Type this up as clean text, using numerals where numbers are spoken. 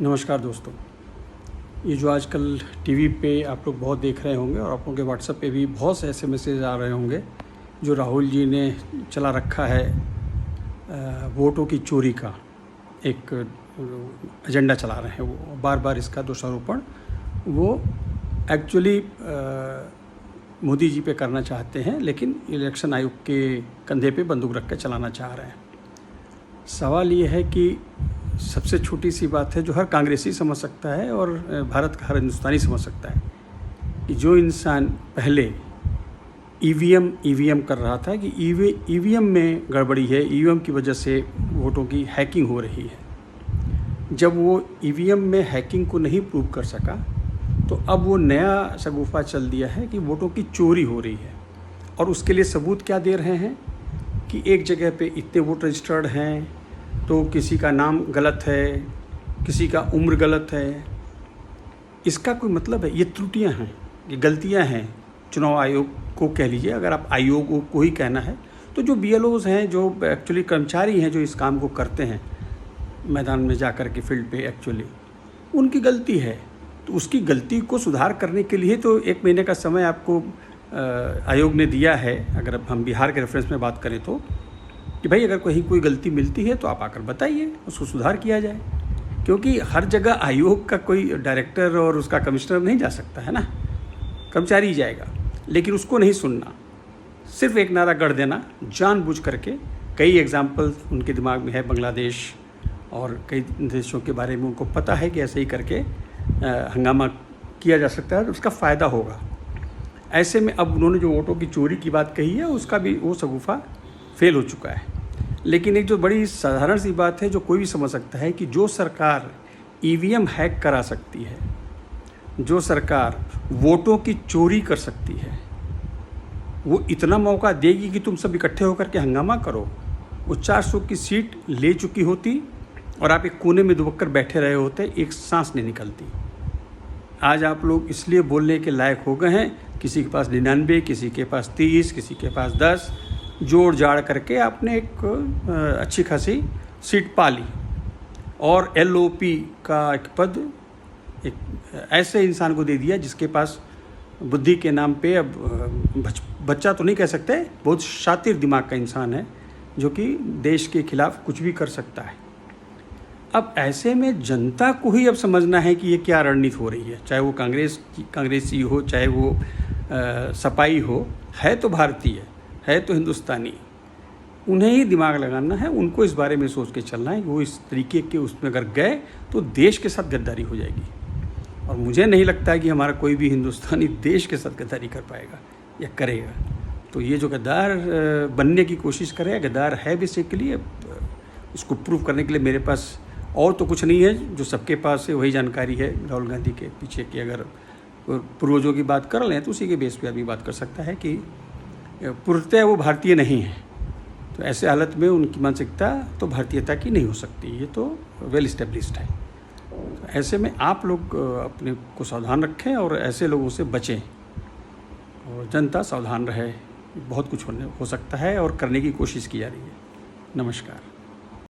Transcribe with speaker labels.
Speaker 1: नमस्कार दोस्तों। ये जो आजकल टीवी पे आप लोग बहुत देख रहे होंगे और आप लोगों के व्हाट्सएप पे भी बहुत से ऐसे मैसेज आ रहे होंगे जो राहुल जी ने चला रखा है वोटों की चोरी का एक एजेंडा चला रहे हैं। वो बार बार इसका दोषारोपण वो एक्चुअली मोदी जी पे करना चाहते हैं, लेकिन इलेक्शन आयोग के कंधे पे बंदूक रख के चलाना चाह रहे हैं। सवाल ये है कि सबसे छोटी सी बात है जो हर कांग्रेसी समझ सकता है और भारत का हर हिंदुस्तानी समझ सकता है कि जो इंसान पहले ईवीएम कर रहा था कि ईवीएम में गड़बड़ी है, ईवीएम की वजह से वोटों की हैकिंग हो रही है, जब वो ईवीएम में हैकिंग को नहीं प्रूव कर सका तो अब वो नया शगुफा चल दिया है कि वोटों की चोरी हो रही है। और उसके लिए सबूत क्या दे रहे हैं कि एक जगह पे इतने वोट रजिस्टर्ड हैं तो किसी का नाम गलत है, किसी का उम्र गलत है। इसका कोई मतलब है? ये त्रुटियां हैं, ये गलतियां हैं चुनाव आयोग को कह लीजिए। अगर आप आयोग को ही कहना है तो जो BLOs हैं, जो एक्चुअली कर्मचारी हैं जो इस काम को करते हैं मैदान में जा कर के फील्ड पे, एक्चुअली उनकी गलती है। तो उसकी गलती को सुधार करने के लिए तो 1 महीने का समय आपको आयोग ने दिया है। अगर हम बिहार के रेफरेंस में बात करें तो कि भाई अगर कहीं कोई गलती मिलती है तो आप आकर बताइए, उसको सुधार किया जाए। क्योंकि हर जगह आयोग का कोई डायरेक्टर और उसका कमिश्नर नहीं जा सकता है ना, कर्मचारी ही जाएगा। लेकिन उसको नहीं सुनना, सिर्फ एक नारा गढ़ देना जानबूझ करके। कई एग्जाम्पल उनके दिमाग में है, बांग्लादेश और कई देशों के बारे में उनको पता है कि ऐसे ही करके हंगामा किया जा सकता है, तो उसका फ़ायदा होगा। ऐसे में अब उन्होंने जो वोटों की चोरी की बात कही है उसका भी वो शगुफा फेल हो चुका है। लेकिन एक जो बड़ी साधारण सी बात है जो कोई भी समझ सकता है कि जो सरकार ईवीएम हैक करा सकती है, जो सरकार वोटों की चोरी कर सकती है, वो इतना मौका देगी कि तुम सब इकट्ठे होकर के हंगामा करो। वो 400 की सीट ले चुकी होती और आप एक कोने में दुबक कर बैठे रहे होते, एक सांस नहीं निकलती। आज आप लोग इसलिए बोलने के लायक हो गए हैं, किसी के पास 99, किसी के पास 30, किसी के पास 10, जोड़ जाड़ करके आपने एक अच्छी खासी सीट पा ली। और LOP का एक पद एक ऐसे इंसान को दे दिया जिसके पास बुद्धि के नाम पे, अब बच्चा तो नहीं कह सकते, बहुत शातिर दिमाग का इंसान है जो कि देश के खिलाफ कुछ भी कर सकता है। अब ऐसे में जनता को ही अब समझना है कि ये क्या रणनीति हो रही है, चाहे वो कांग्रेसी हो, चाहे वो सपाई हो, है तो भारतीय, है तो हिंदुस्तानी। उन्हें ही दिमाग लगाना है, उनको इस बारे में सोच के चलना है कि वो इस तरीके के उसमें अगर गए तो देश के साथ गद्दारी हो जाएगी। और मुझे नहीं लगता कि हमारा कोई भी हिंदुस्तानी देश के साथ गद्दारी कर पाएगा या करेगा। तो ये जो गद्दार बनने की कोशिश करे, गद्दार है बेसिकली। उसको प्रूव करने के लिए मेरे पास और तो कुछ नहीं है, जो सबके पास है वही जानकारी है। राहुल गांधी के पीछे की अगर पूर्वजों की बात कर लें तो उसी के बेस पे आदमी बात कर सकता है कि पूर्णतः वो भारतीय नहीं है। तो ऐसे हालत में उनकी मानसिकता तो भारतीयता की नहीं हो सकती, ये तो वेल इस्टेब्लिश्ड है। तो ऐसे में आप लोग अपने को सावधान रखें और ऐसे लोगों से बचें और जनता सावधान रहे। बहुत कुछ हो सकता है और करने की कोशिश की जा रही है। नमस्कार।